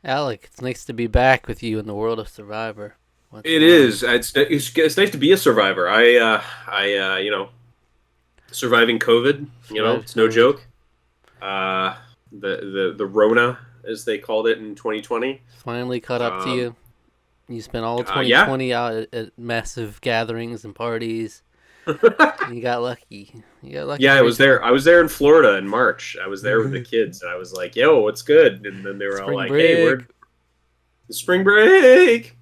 Alec, it's nice to be back with you in the world of Survivor. What's It going on? is. It's nice to be a survivor. Surviving COVID. Survived It's no COVID. joke. Uh, the Rona, as they called it in 2020. Finally caught up to Um, you. You spent all yeah. 2020 out at massive gatherings and parties. You got lucky. You got lucky Yeah, I every was there. time. I was there in Florida in March. I was there with the kids, and I was like, "Yo, what's good?" And then they were all Spring like, "Hey, break. we're spring break."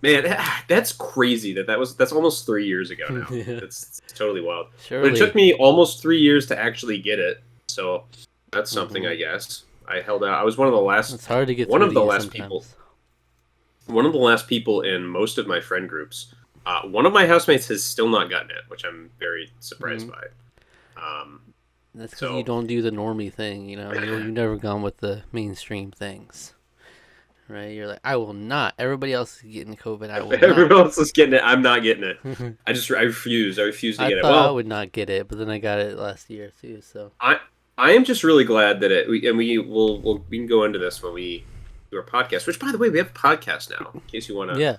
Man, that's crazy. That's almost 3 years ago now. Yeah. It's totally wild. But it took Surely. me almost 3 years to actually get it. So that's something, Hmm. I guess. I held out. I was It's hard to get one through of the these last people, sometimes. one of the last people in most of my friend groups. One of my housemates has still not gotten it, which I'm very Hmm. surprised by. Um, That's because you so don't do the normie thing. You've never gone with the mainstream things, right? You're like, I will not. Everybody else is getting COVID. I will not. everyone else is getting it. I'm not getting it. I refuse. I refuse to I get it. thought I Well, would not get it, but then I got it last year too. So I I am just really glad that we can go into this when we do our podcast. Which, by the way, we have a podcast now. In case yeah,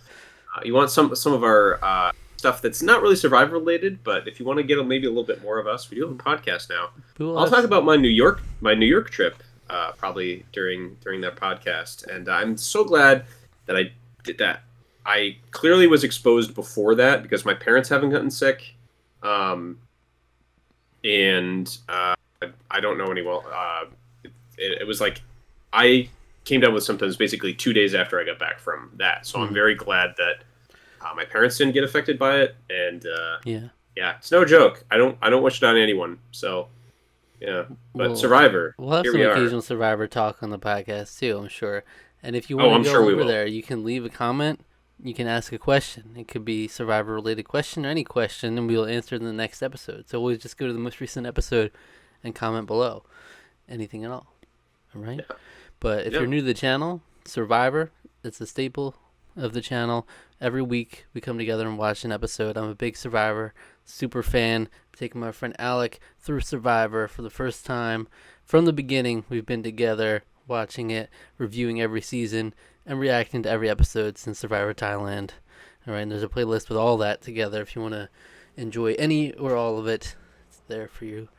you want some of our stuff that's not really survivor related, but if you want to get maybe a little bit more of us, we do have a podcast now. we will I'll have talk some. about my New York trip probably during that podcast, and I'm so glad that I did that. I clearly was exposed before that because my parents haven't gotten sick, um, and I don't know any well. It was like I came down with symptoms basically 2 days after I got back from that. So I'm Hmm. very glad that my parents didn't get affected by it, and Yeah. yeah, it's no joke. I don't wish it on anyone. So yeah, but Well, Survivor, we'll have here some we are. occasional Survivor talk on the podcast too. I'm sure. And if you Oh, want to I'm sure go we over will. there, you can leave a comment. You can ask a question. It could be Survivor related question or any question, and we'll answer in the next episode. So always just go to the most recent episode and comment below anything at all. All right. Yeah, But if yeah. you're new to the channel, Survivor, it's a staple of the channel. Every week we come together and watch an episode. I'm a big Survivor super fan. Taking my friend Alec through Survivor for the first time. From the beginning, we've been together watching it, reviewing every season, and reacting to every episode since Survivor Thailand. All right, and there's a playlist with all that together if you want to enjoy any or all of it. It's there for you.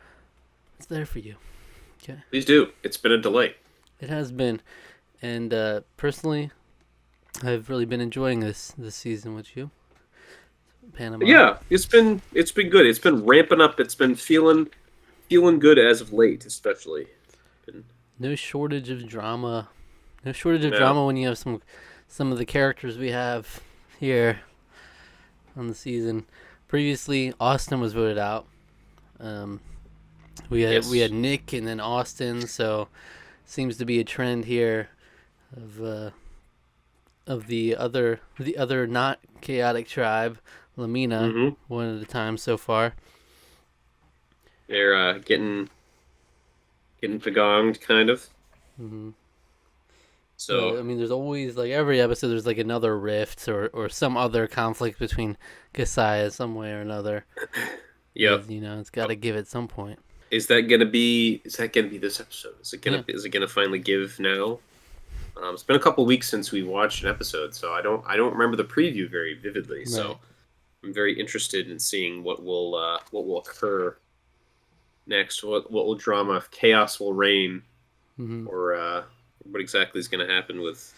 It's there for you. Okay. Please do. It's been a delight. It has been. And personally, I've really been enjoying this season with you, Panama. Yeah, it's been good. It's been ramping up. It's been feeling good as of late, especially. Been, No shortage of drama. No shortage of yeah. drama when you have some of the characters we have here on the season. Previously, Austin was voted out. Um, we had Yes. Nick and then Austin. So seems to be a trend here of the other not chaotic tribe, Lamina, Mm-hmm. one at a time so far. They're getting pagonged, kind of. Hmm. But So I mean, there's always like every episode. There's like another rift or some other conflict between Kasaya some way or another. yep. It's got to give at some point. Is that gonna be this episode? Yeah. Is it gonna finally give now? It's been a couple weeks since we watched an episode, so I don't remember the preview very vividly. Right. So I'm very interested in seeing what will occur next. What will drama, if chaos will reign, Hmm. or what exactly is going to happen with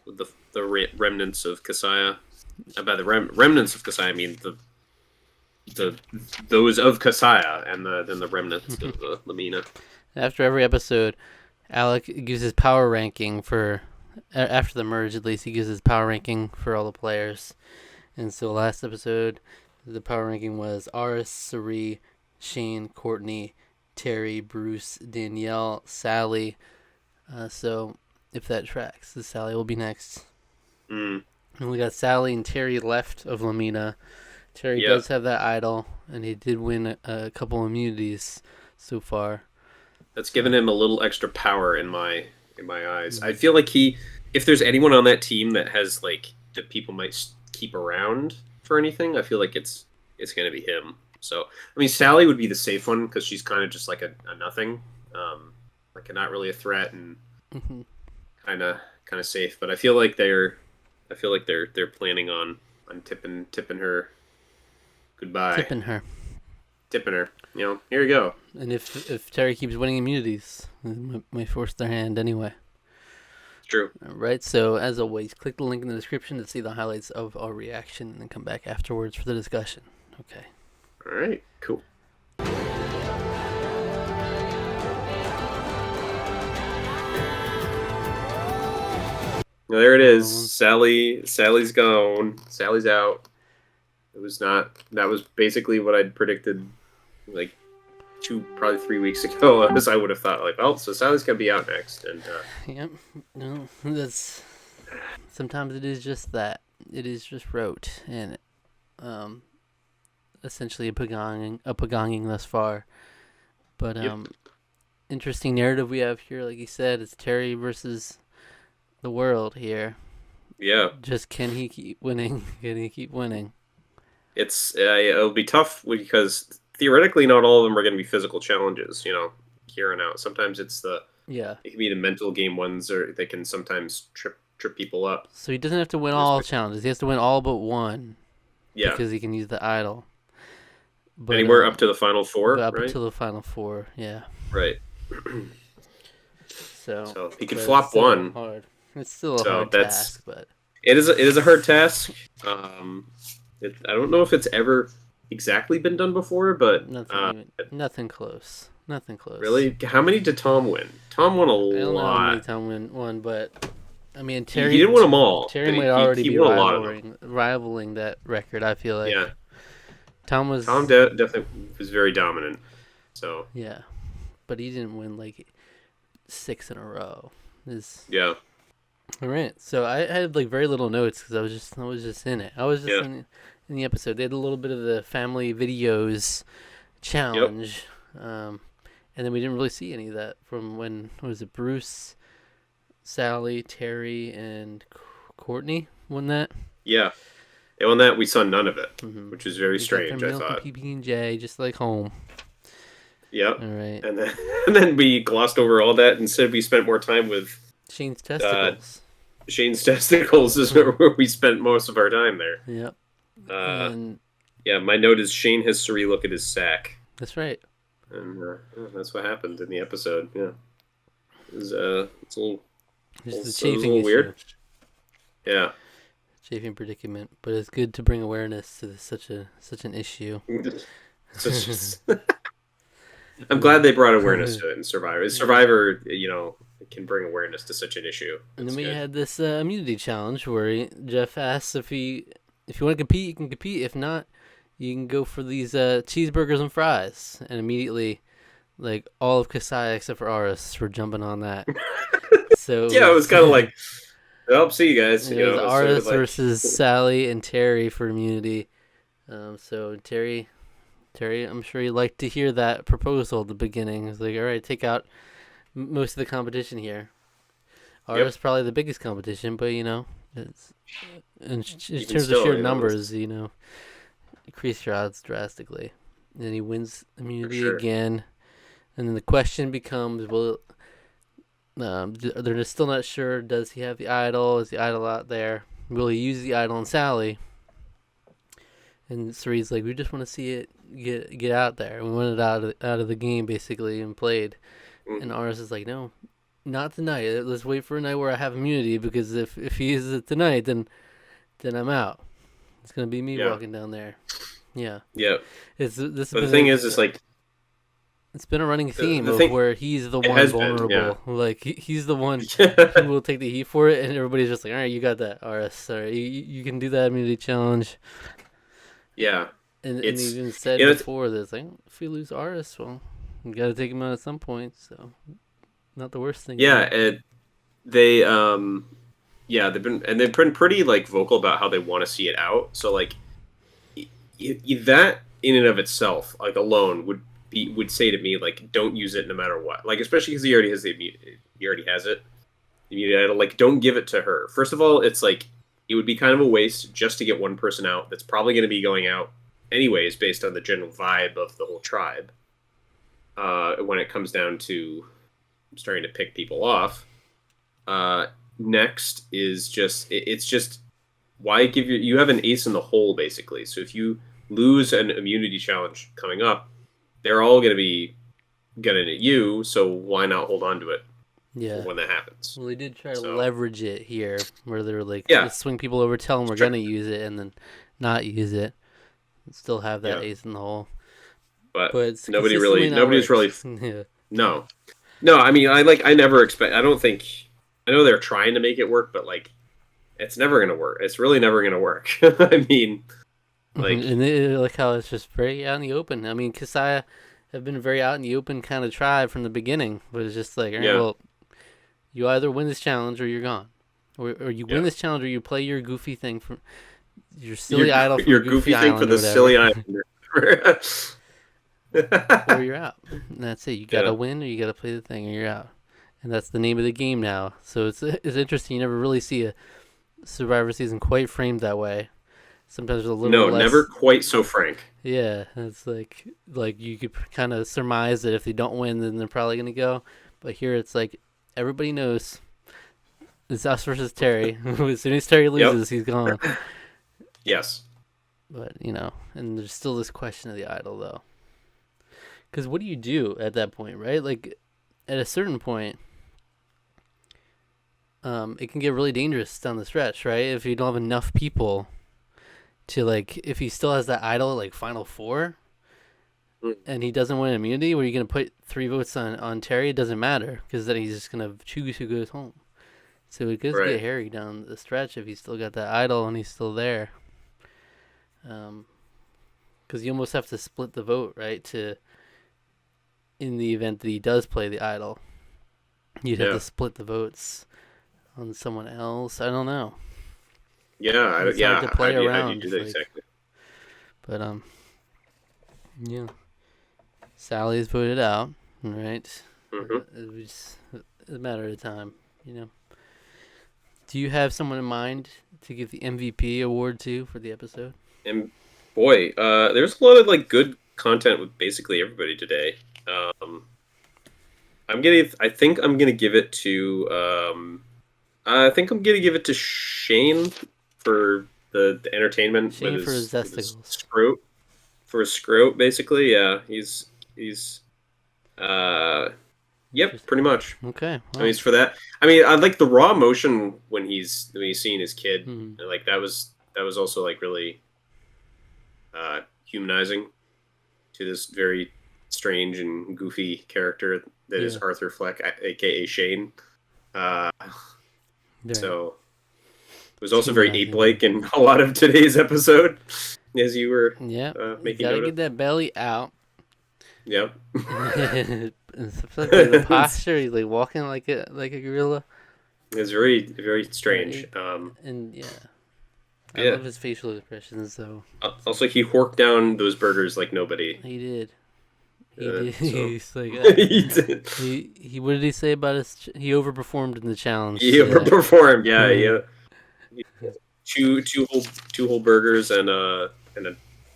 the remnants of Kasaya. By the remnants of Kasaya, I mean the those of Kasaya, and then the remnants of Lamina. After every episode, Alec gives his power ranking for after the merge. At least he gives his power ranking for all the players. And so last episode, the power ranking was Aris, Sari, Shane, Courtney, Terry, Bruce, Danielle, Sally. So if that tracks, the Sally will be next. Mm, And we got Sally and Terry left of Lamina. Terry yeah, does have that idol, and he did win a couple immunities so far. that's given him a little extra power in my eyes. I Mm-hmm. feel like if there's anyone on that team that has like that people might keep around for anything, I feel like it's going to be him. So I mean, Sally would be the safe one because she's kind of just like a nothing, like a not really a threat, and Mm-hmm. kind of kind of safe. But I feel like they're planning on tipping her goodbye, Tipping her. tipping her. You know, here you go. And if Terry keeps winning immunities, they might force their hand anyway. It's true. All right, so as always, click the link in the description to see the highlights of our reaction and then come back afterwards for the discussion. Okay. All right, cool. Now, there it is. Sally's gone. Sally's out. It was not. That was basically what I'd predicted, like probably 3 weeks ago. As I would have thought, like, oh, so Sally's gonna be out next, and Yep. No, that's sometimes it is just that. It is just rote and essentially a pagonging thus far. But interesting narrative we have here, like you said, it's Terry versus the world here. yeah, Just can he keep winning? Can he keep winning? it'll be tough because theoretically, not all of them are going to be physical challenges. You know, here and out. Sometimes it can be the mental game ones, or they can sometimes trip people up. So he doesn't have to win all challenges. He has to win all but one. Yeah, because he can use the idol. But, anywhere up to the final four, up right? until the final four, yeah. Right. So he could flop one. Hard. It's still a hard task, but it is a hard task. I don't know if it's ever exactly been done before, but nothing close. Nothing close. Really? How many did Tom win? Tom won a lot. I don't know how many Tom won, but I mean, Terry. He didn't win them all. Terry might already be rivaling that record. I feel like. Yeah. Tom definitely was very dominant. So. Yeah, but he didn't win like 6 in a row. Yeah. All right, so I had like very little notes because I was just in it. I was just in the episode. They had a little bit of the family videos challenge, and then we didn't really see any of that from when was it Bruce, Sally, Terry, and Courtney won that. Yeah, they won that. We saw none of it, which was very strange. I thought PB&J, just like home. Yep. All right, and then we glossed over all that. Instead, we spent more time with Shane's testicles. Shane's testicles is where we spent most of our time there. Yep. My note is Shane has Suri look at his sack. That's right. And that's what happened in the episode. Yeah. It's a little weird. Yeah. Chafing predicament, but it's good to bring awareness to such an issue. I'm glad they brought awareness to it in Survivor. Survivor, can bring awareness to such an issue. And then we had this immunity challenge where Jeff asks if you want to compete, you can compete. If not, you can go for these cheeseburgers and fries. And immediately, like all of Kasai except for Aris were jumping on that. So it was kind of like, well, see you guys. It was Aris versus Sally and Terry for immunity. So Terry, I'm sure you'd like to hear that proposal at the beginning. It's like, all right, take out most of the competition here. Aris probably the biggest competition, but it's in terms of sheer numbers, increase your odds drastically. And then he wins immunity again, and then the question becomes, they're still not sure. Does he have the idol? Is the idol out there? Will he use the idol on Sally? And Suri's like, we just want to see it get out there. We want it out of the game, basically, and played. And Aris is like, no, not tonight. Let's wait for a night where I have immunity, because if he uses it tonight, then I'm out. It's gonna be me walking down there. Yeah. Yeah. But the thing is, it's like it's been a running theme where he's the one vulnerable. Like he's the one who will take the heat for it, and everybody's just like, all right, you got that, Aris. All right, you can do that immunity challenge. Yeah. And even said before this, like, if we lose Aris, well, we got to take him out at some point. So, not the worst thing. Yeah, they've been pretty like vocal about how they want to see it out. So like, that in and of itself, like alone, would say to me like, don't use it no matter what. Like, especially because he already has it. Like, don't give it to her. First of all, it's like it would be kind of a waste just to get one person out. That's probably going to be going out anyways, based on the general vibe of the whole tribe. When it comes down to starting to pick people off, next is it's just why give you have an ace in the hole basically. So if you lose an immunity challenge coming up, they're all going to be getting at you. So why not hold on to it for Yeah. when that happens? Well, they did try to So leverage it here, where they were like, yeah, let's swing people over, tell them we're gonna use it, and then not use it, and still have that yeah, ace in the hole. but But it's consistently not nobody's really worked. Yeah. no. No, I mean, I never expect. I don't think. I know they're trying to make it work, but like, it's never gonna work. It's really never gonna work. I mean, like, And like how it's just very out in the open. I mean, Kasaya have been a very out in the open kind of tribe from the beginning, but it's just like, all right, yeah, well, you either win this challenge or you're gone, or you win yeah. this challenge or you play your goofy thing from your silly idol from Your Goofy goofy thing for Island or the whatever, silly islander. or you're out. And that's it. You gotta Yeah. win or you gotta play the thing or you're out. And that's the name of the game now. So it's interesting. You never really see a Survivor season quite framed that way. Sometimes a little No, less. never quite so frank. Yeah, it's like you could kind of surmise that if they don't win, then they're probably gonna go. But here it's like everybody knows it's us versus Terry. As soon as Terry Yep. loses, he's gone. Yes. But and there's still this question of the idol though. Because what do you do at that point, right? Like at a certain point, it can get really dangerous down the stretch, right? If you don't have enough people to if he still has that idol like final four Mm. and he doesn't win immunity, where you gonna put 3 votes on Terry? It doesn't matter because then he's just gonna choose who goes home. So it does Right. get hairy down the stretch if he's still got that idol and he's still there. Because you almost have to split the vote, right? In the event that he does play the idol, you'd have Yeah. to split the votes on someone else. I don't know. Yeah. It's Yeah. hard to play How do around. you do that exactly? But yeah. Sally's voted out, right? Hmm. It was a matter of time, you know. Do you have someone in mind to give the MVP award to for the episode? And boy, there's a lot of like good content with basically everybody today. I think I'm gonna give it to. I think I'm gonna give it to Shane for the entertainment Shane with for his with his zesticles. scrote. For his scrote, basically, yeah, he's uh, yep, pretty much. Okay. I Well, mean, it's for that. I mean, I like the raw emotion when he's seeing his kid. hmm. And, like that was also like really humanizing to this very strange and goofy character that is Yeah. Arthur Fleck, aka Shane. Uh, Right. so it was also very Humanizing. ape-like in a lot of today's episode, as you were Yeah. making Gotta note get of. that belly out. Yep. And the posture, he's like walking like a gorilla. It's very strange. And yeah. I Yeah. love his facial expressions though. Also, he horked down those burgers like nobody. He did. He did. So- He's like he did. he what did he say about his he overperformed in the challenge. He today. overperformed. Yeah. Two whole burgers and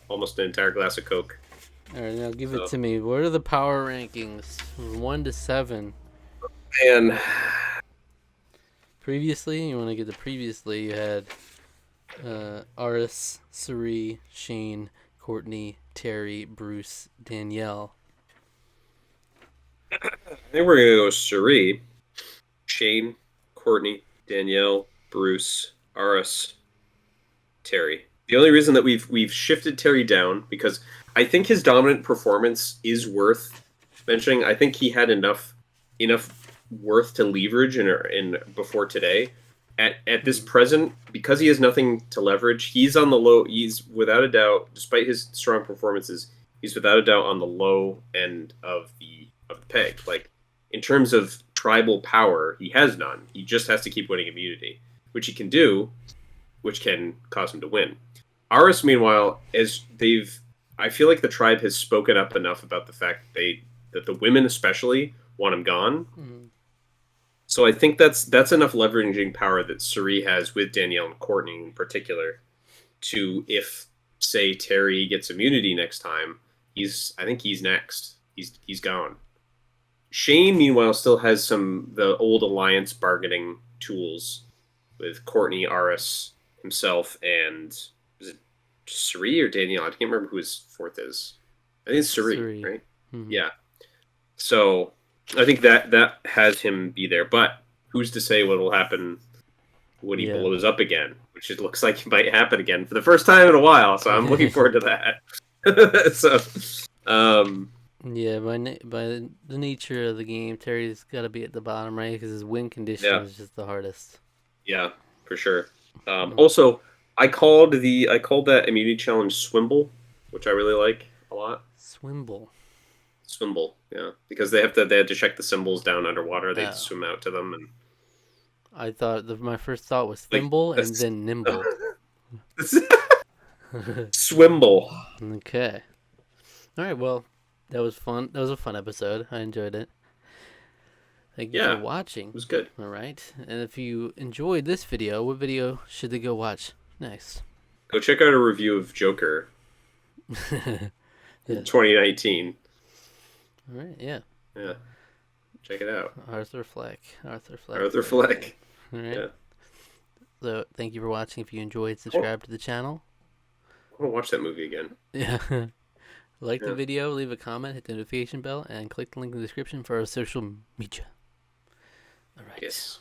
almost an entire glass of Coke. All right, now give it So- to me. What are the power rankings from 1 to 7? And Previously, you want to get the previously, you had Aris, Suri, Shane, Courtney, Terry, Bruce, Danielle. I think we're gonna go Suri, Shane, Courtney, Danielle, Bruce, Aris, Terry. The only reason that we've shifted Terry down because I think his dominant performance is worth mentioning. I think he had enough worth to leverage in before today. At this present, because he has nothing to leverage, he's on the low. He's without a doubt, despite his strong performances, he's without a doubt on the low end of the peg. Like in terms of tribal power, he has none. He just has to keep winning immunity, which he can do, which can cause him to win. Aris, meanwhile, I feel like the tribe has spoken up enough about the fact that the women especially want him gone. Mm-hmm. So I think that's enough leveraging power that Suri has with Danielle and Courtney in particular to, if say Terry gets immunity next time, I think he's next. He's gone. Shane, meanwhile, still has the old alliance bargaining tools with Courtney, Aris, himself, and is it Suri or Danielle? I can't remember who his fourth is. I think it's Suri, Suri. right? Mhm. Yeah. So I think that has him be there, but who's to say what will happen when he Yeah. blows up again? Which it looks like it might happen again for the first time in a while. So I'm looking forward to that. So, Yeah, by the nature of the game, Terry's got to be at the bottom, right? Because his win condition yeah, is just the hardest. yeah, for sure. Mhm. Also, I called that immunity challenge Swimble, which I really like a lot. Swimble. Swimble, yeah, because they had to check the symbols down underwater. They had to Oh, swim out to them and I thought my first thought was like thimble and then nimble. Swimble. Okay. All right. Well, that was fun. That was a fun episode. I enjoyed it. Thank you for Yeah, it watching. was good. All right. And if you enjoyed this video, what video should they go watch next? Go check out a review of Joker Yeah. in 2019. All right. Yeah. Yeah, check it out. Arthur Fleck. Arthur Fleck. Arthur Fleck. All right. Yeah, So thank you for watching. If you enjoyed, subscribe to the channel. I want to watch that movie again. Yeah. Like the Yeah. video, leave a comment, hit the notification bell, and click the link in the description for our social media. All right. Yes.